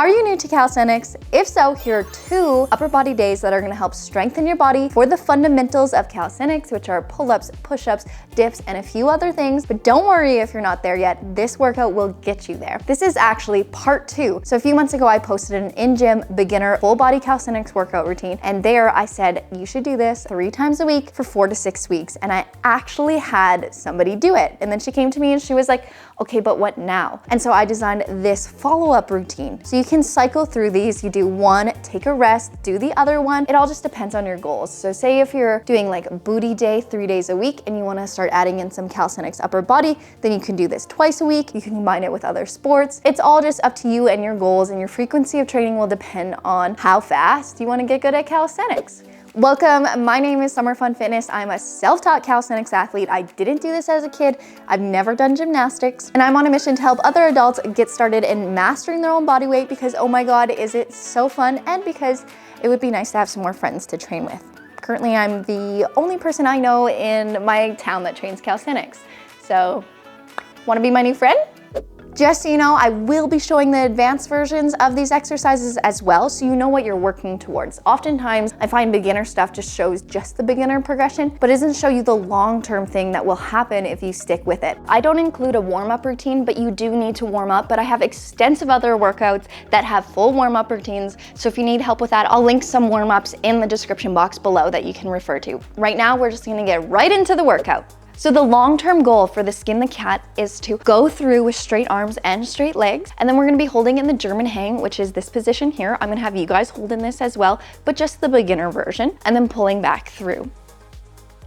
Are you new to calisthenics? If so, here are 2 upper body days that are gonna help strengthen your body for the fundamentals of calisthenics, which are pull-ups, push-ups, dips, and a few other things. But don't worry if you're not there yet, this workout will get you there. This is actually part 2. So a few months ago, I posted an in-gym beginner full body calisthenics workout routine. And there I said, you should do this 3 times a week for 4 to 6 weeks. And I actually had somebody do it. And then she came to me and she was like, okay, but what now? And so I designed this follow-up routine. So you can cycle through these. You do one, take a rest, do the other one. It all just depends on your goals. So say if you're doing like booty day 3 days a week and you wanna start adding in some calisthenics upper body, then you can do this twice a week. You can combine it with other sports. It's all just up to you and your goals, and your frequency of training will depend on how fast you wanna get good at calisthenics. Welcome, my name is Summer Fun Fitness. I'm a self-taught calisthenics athlete. I didn't do this as a kid. I've never done gymnastics, and I'm on a mission to help other adults get started in mastering their own body weight because, oh my God, is it so fun, and because it would be nice to have some more friends to train with. Currently, I'm the only person I know in my town that trains calisthenics. So, wanna be my new friend? Just so you know, I will be showing the advanced versions of these exercises as well, so you know what you're working towards. Oftentimes, I find beginner stuff just shows just the beginner progression, but it doesn't show you the long-term thing that will happen if you stick with it. I don't include a warm-up routine, but you do need to warm up, but I have extensive other workouts that have full warm-up routines, so if you need help with that, I'll link some warm-ups in the description box below that you can refer to. Right now, we're just gonna get right into the workout. So the long-term goal for the Skin the Cat is to go through with straight arms and straight legs, and then we're gonna be holding in the German hang, which is this position here. I'm gonna have you guys hold in this as well, but just the beginner version, and then pulling back through.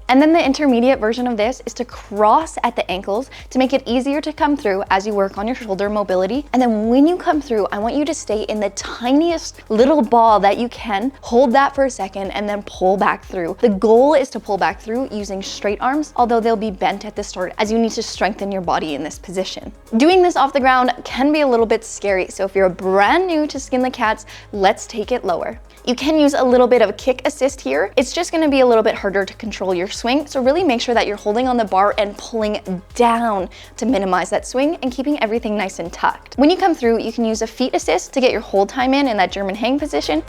And then the intermediate version of this is to cross at the ankles to make it easier to come through as you work on your shoulder mobility. And then when you come through, I want you to stay in the tiniest little ball that you can. Hold that for a second and then pull back through. The goal is to pull back through using straight arms, although they'll be bent at the start as you need to strengthen your body in this position. Doing this off the ground can be a little bit scary, so if you're brand new to Skin the Cats, let's take it lower. You can use a little bit of a kick assist here. It's just gonna be a little bit harder to control your swing, so really make sure that you're holding on the bar and pulling down to minimize that swing and keeping everything nice and tucked. When you come through, you can use a feet assist to get your hold time in that German hang position.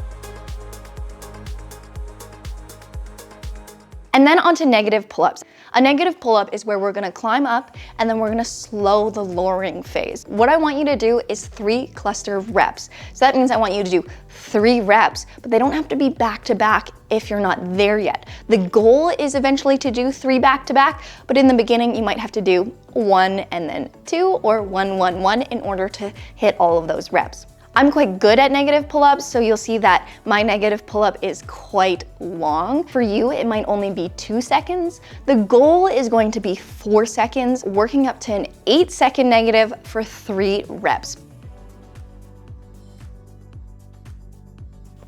And then onto negative pull-ups. A negative pull-up is where we're gonna climb up and then we're gonna slow the lowering phase. What I want you to do is 3 cluster reps. So that means I want you to do 3 reps, but they don't have to be back to back if you're not there yet. The goal is eventually to do 3 back to back, but in the beginning you might have to do 1 and then 2 or 1, 1, 1 in order to hit all of those reps. I'm quite good at negative pull-ups, so you'll see that my negative pull-up is quite long. For you, it might only be 2 seconds. The goal is going to be 4 seconds, working up to an 8-second negative for 3 reps.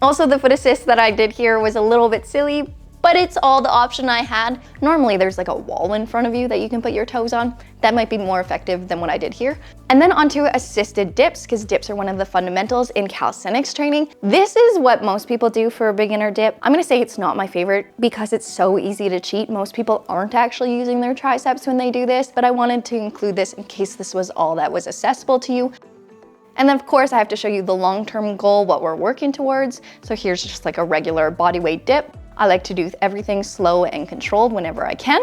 Also, the foot assist that I did here was a little bit silly, but it's all the option I had. Normally there's like a wall in front of you that you can put your toes on. That might be more effective than what I did here. And then onto assisted dips, because dips are one of the fundamentals in calisthenics training. This is what most people do for a beginner dip. I'm gonna say it's not my favorite because it's so easy to cheat. Most people aren't actually using their triceps when they do this, but I wanted to include this in case this was all that was accessible to you. And then of course I have to show you the long-term goal, what we're working towards. So here's just like a regular body weight dip. I like to do everything slow and controlled whenever I can.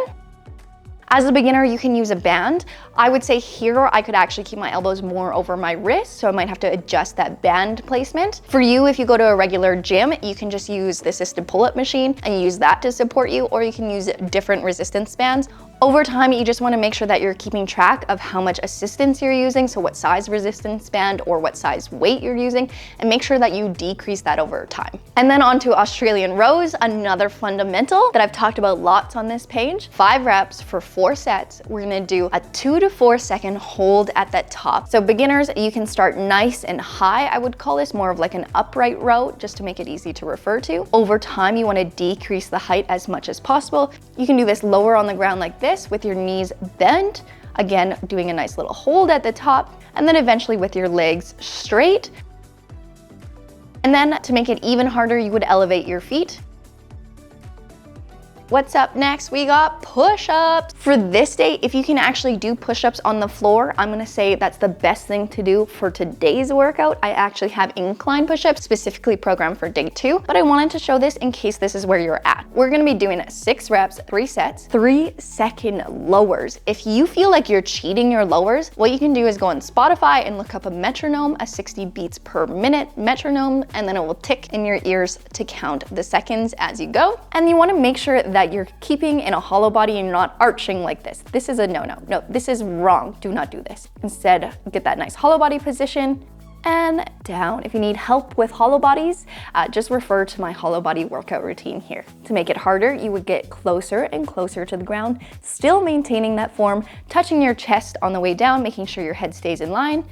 As a beginner, you can use a band. I would say here I could actually keep my elbows more over my wrist, so I might have to adjust that band placement. For you, if you go to a regular gym, you can just use the assisted pull-up machine and use that to support you, or you can use different resistance bands. Over time, you just want to make sure that you're keeping track of how much assistance you're using, so what size resistance band or what size weight you're using, and make sure that you decrease that over time. And then onto Australian rows, another fundamental that I've talked about lots on this page. 5 reps for 4 sets. We're gonna do a 2 to 4 second hold at that top. So beginners, you can start nice and high. I would call this more of like an upright row, just to make it easy to refer to. Over time, you want to decrease the height as much as possible. You can do this lower on the ground like this, with your knees bent, again doing a nice little hold at the top, and then eventually with your legs straight. And then to make it even harder, you would elevate your feet What's up next? We got push-ups. For this day, if you can actually do push-ups on the floor, I'm gonna say that's the best thing to do for today's workout. I actually have incline push-ups specifically programmed for day 2, but I wanted to show this in case this is where you're at. We're gonna be doing 6 reps, 3 sets, 3-second lowers. If you feel like you're cheating your lowers, what you can do is go on Spotify and look up a metronome, a 60 beats per minute metronome, and then it will tick in your ears to count the seconds as you go. And you wanna make sure that you're keeping in a hollow body and not arching like this. This is a no-no. No, this is wrong. Do not do this. Instead, get that nice hollow body position and down. If you need help with hollow bodies, just refer to my hollow body workout routine here. To make it harder, you would get closer and closer to the ground, still maintaining that form, touching your chest on the way down, making sure your head stays in line.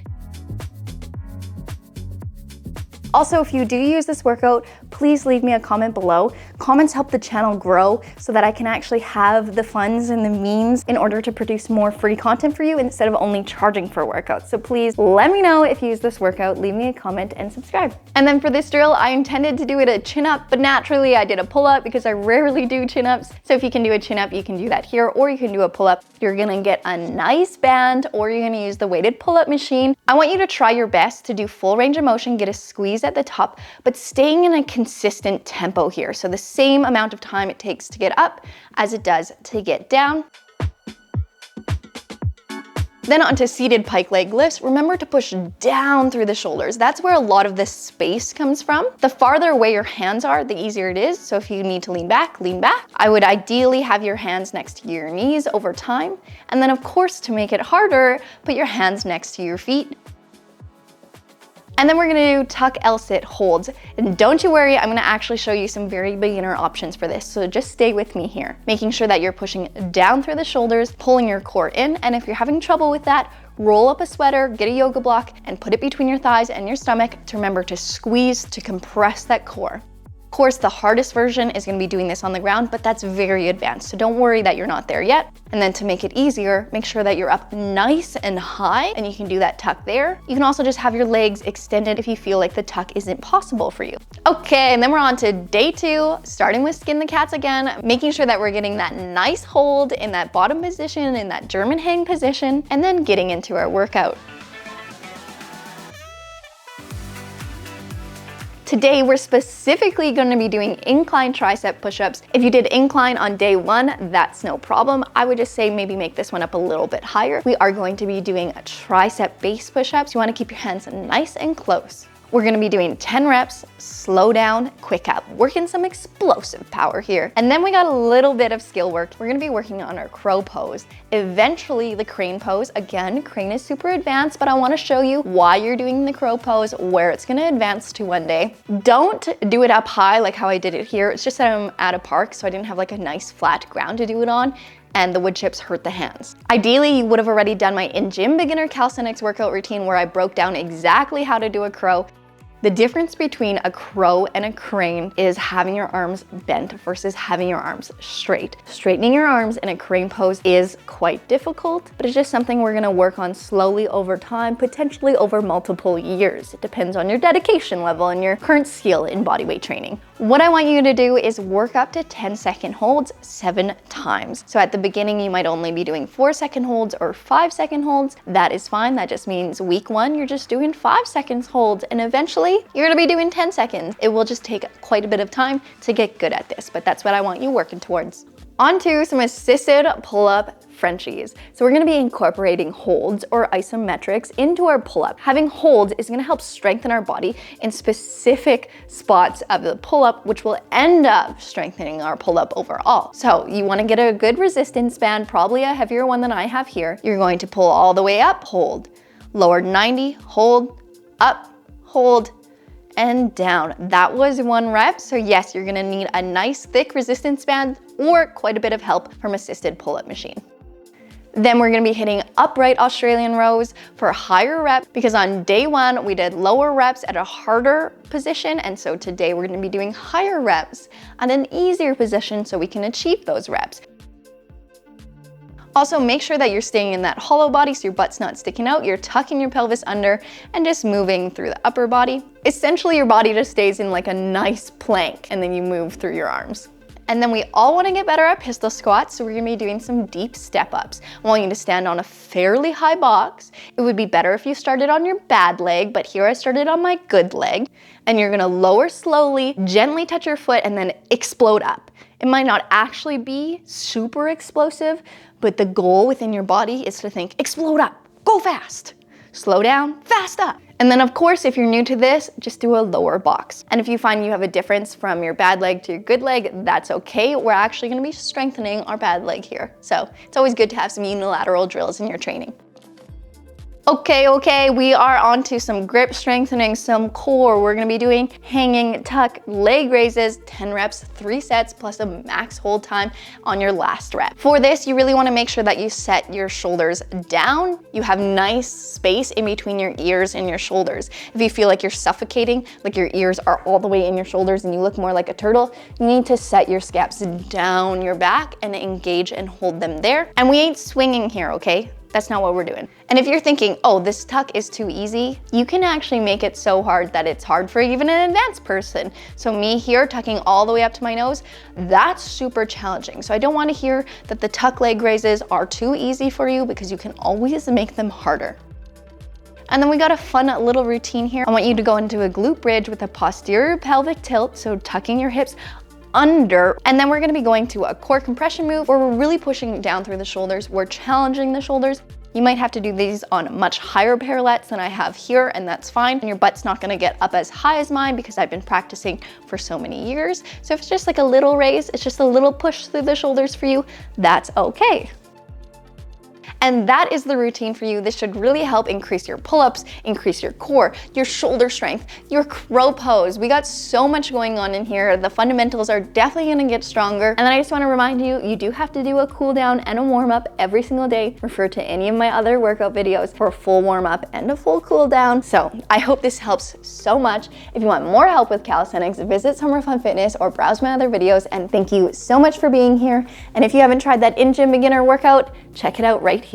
Also, if you do use this workout, please leave me a comment below. Comments help the channel grow so that I can actually have the funds and the means in order to produce more free content for you instead of only charging for workouts. So please let me know if you use this workout, leave me a comment and subscribe. And then for this drill, I intended to do it a chin up, but naturally I did a pull up because I rarely do chin ups. So if you can do a chin up, you can do that here, or you can do a pull up. You're gonna get a nice band, or you're gonna use the weighted pull up machine. I want you to try your best to do full range of motion, get a squeeze at the top, but staying in a consistent tempo here. So the same amount of time it takes to get up as it does to get down. Then onto seated pike leg lifts. Remember to push down through the shoulders. That's where a lot of this space comes from. The farther away your hands are, the easier it is. So if you need to lean back, lean back. I would ideally have your hands next to your knees over time. And then of course, to make it harder, put your hands next to your feet. And then we're gonna do tuck L-sit holds. And don't you worry, I'm gonna actually show you some very beginner options for this. So just stay with me here, making sure that you're pushing down through the shoulders, pulling your core in. And if you're having trouble with that, roll up a sweater, get a yoga block, and put it between your thighs and your stomach to remember to squeeze, to compress that core. Of course, the hardest version is gonna be doing this on the ground, but that's very advanced, so don't worry that you're not there yet. And then to make it easier, make sure that you're up nice and high, and you can do that tuck there. You can also just have your legs extended if you feel like the tuck isn't possible for you. Okay, and then we're on to day 2, starting with skin the cats again, making sure that we're getting that nice hold in that bottom position, in that German hang position, and then getting into our workout. Today, we're specifically gonna be doing incline tricep push-ups. If you did incline on day 1, that's no problem. I would just say maybe make this one up a little bit higher. We are going to be doing a tricep base push-ups. You wanna keep your hands nice and close. We're gonna be doing 10 reps, slow down, quick up, working some explosive power here. And then we got a little bit of skill work. We're gonna be working on our crow pose. Eventually the crane pose. Again, crane is super advanced, but I wanna show you why you're doing the crow pose, where it's gonna advance to one day. Don't do it up high like how I did it here. It's just that I'm at a park, so I didn't have like a nice flat ground to do it on, and the wood chips hurt the hands. Ideally, you would have already done my in-gym beginner calisthenics workout routine where I broke down exactly how to do a crow. The difference between a crow and a crane is having your arms bent versus having your arms straight. Straightening your arms in a crane pose is quite difficult, but it's just something we're gonna work on slowly over time, potentially over multiple years. It depends on your dedication level and your current skill in bodyweight training. What I want you to do is work up to 10-second holds 7 times. So at the beginning, you might only be doing 4-second holds or 5-second holds. That is fine. That just means week 1, you're just doing 5 seconds holds, and eventually you're gonna be doing 10 seconds. It will just take quite a bit of time to get good at this, but that's what I want you working towards. On to some assisted pull-up Frenchies. So we're gonna be incorporating holds or isometrics into our pull-up. Having holds is gonna help strengthen our body in specific spots of the pull-up, which will end up strengthening our pull-up overall. So you wanna get a good resistance band, probably a heavier one than I have here. You're going to pull all the way up, hold, lower 90, hold, up, hold, and down. That was 1 rep. So yes, you're gonna need a nice thick resistance band or quite a bit of help from assisted pull-up machine. Then we're gonna be hitting upright Australian rows for a higher rep, because on day 1, we did lower reps at a harder position. And so today we're gonna be doing higher reps at an easier position so we can achieve those reps. Also, make sure that you're staying in that hollow body so your butt's not sticking out, you're tucking your pelvis under and just moving through the upper body. Essentially, your body just stays in like a nice plank and then you move through your arms. And then we all want to get better at pistol squats, so we're going to be doing some deep step ups. I want you to stand on a fairly high box. It would be better if you started on your bad leg, but here I started on my good leg. And you're going to lower slowly, gently touch your foot, and then explode up. It might not actually be super explosive, but the goal within your body is to think, explode up, go fast, slow down, fast up. And then of course, if you're new to this, just do a lower box. And if you find you have a difference from your bad leg to your good leg, that's okay. We're actually gonna be strengthening our bad leg here. So it's always good to have some unilateral drills in your training. Okay, we are on to some grip strengthening, some core. We're gonna be doing hanging tuck leg raises, 10 reps, 3 sets, plus a max hold time on your last rep. For this, you really wanna make sure that you set your shoulders down. You have nice space in between your ears and your shoulders. If you feel like you're suffocating, like your ears are all the way in your shoulders and you look more like a turtle, you need to set your scaps down your back and engage and hold them there. And we ain't swinging here, okay? That's not what we're doing. And if you're thinking, oh, this tuck is too easy, you can actually make it so hard that it's hard for even an advanced person. So me here tucking all the way up to my nose, that's super challenging. So I don't want to hear that the tuck leg raises are too easy for you, because you can always make them harder. And then we got a fun little routine here. I want you to go into a glute bridge with a posterior pelvic tilt, so tucking your hips under, and then we're gonna be going to a core compression move where we're really pushing down through the shoulders. We're challenging the shoulders. You might have to do these on much higher parallettes than I have here, and that's fine. And your butt's not gonna get up as high as mine because I've been practicing for so many years. So if it's just like a little raise, it's just a little push through the shoulders for you, that's okay. And that is the routine for you. This should really help increase your pull-ups, increase your core, your shoulder strength, your crow pose. We got so much going on in here. The fundamentals are definitely gonna get stronger. And then I just wanna remind you, you do have to do a cool down and a warm up every single day. Refer to any of my other workout videos for a full warm up and a full cool down. So I hope this helps so much. If you want more help with calisthenics, visit Summer Fun Fitness or browse my other videos. And thank you so much for being here. And if you haven't tried that in-gym beginner workout, check it out right here.